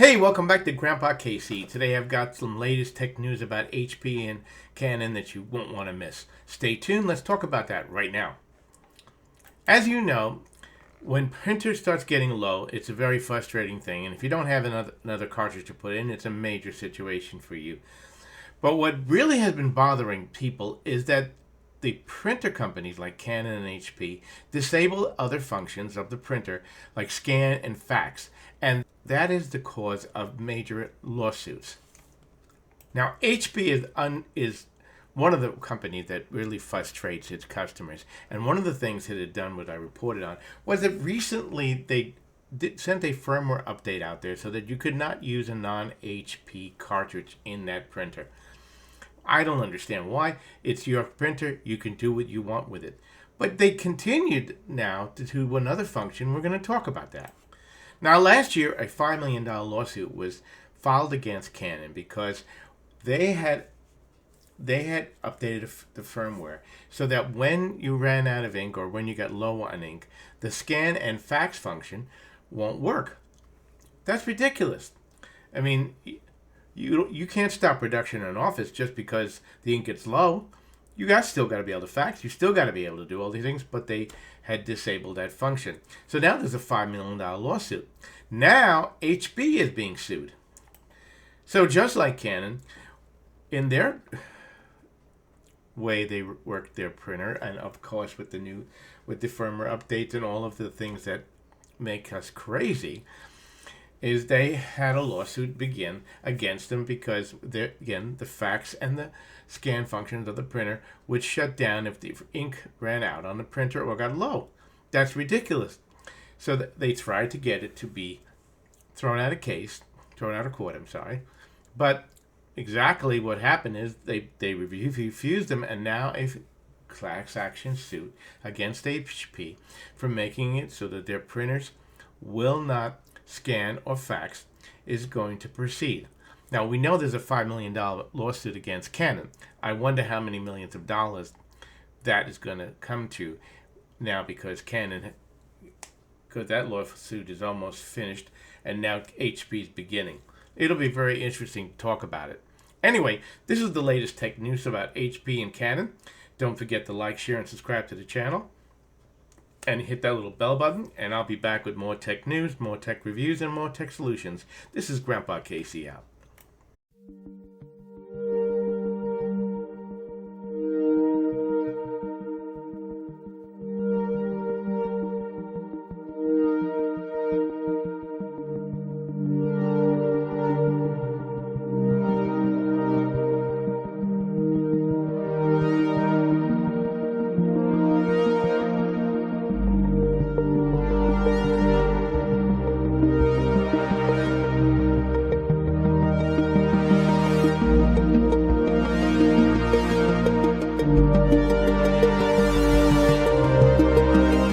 Hey, welcome back to Grandpa Casey. Today I've got some latest tech news about HP and Canon that you won't want to miss. Stay tuned, let's talk about that right now. As you know, when printer starts getting low, it's a very frustrating thing, and if you don't have another cartridge to put in, it's a major situation for you. But what really has been bothering people is that the printer companies like Canon and HP disable other functions of the printer like scan and fax, and that is the cause of major lawsuits. Now, HP is one of the companies that really frustrates its customers, and one of the things that it had done, what I reported on, was that recently they sent a firmware update out there so that you could not use a non-HP cartridge in that printer. I don't understand why. It's your printer. You can do what you want with it. But they continued now to do another function. We're going to talk about that. Now, last year, a $5 million lawsuit was filed against Canon because they had updated the firmware so that when you ran out of ink or when you got low on ink, the scan and fax function won't work. That's ridiculous. I mean, you can't stop production in an office just because the ink gets low. You guys still got to be able to fax. You still got to be able to do all these things, but they had disabled that function. So now there's a $5 million lawsuit. Now HP is being sued. So just like Canon, in their way they work their printer, and of course with the firmware updates and all of the things that make us crazy, is they had a lawsuit begin against them because the fax and the scan functions of the printer would shut down if the ink ran out on the printer or got low. That's ridiculous. So they tried to get it to be thrown out of court, But exactly what happened is they refused them, and now a class action suit against HP for making it so that their printers will not scan or fax is going to proceed. Now, we know there's a $5 million lawsuit against Canon. I wonder how many millions of dollars that is going to come to now, because that lawsuit is almost finished and now HP is beginning. It'll be very interesting to talk about it. Anyway, this is the latest tech news about HP and Canon. Don't forget to like, share, and subscribe to the channel. And hit that little bell button, and I'll be back with more tech news, more tech reviews, and more tech solutions. This is Grandpa Casey out.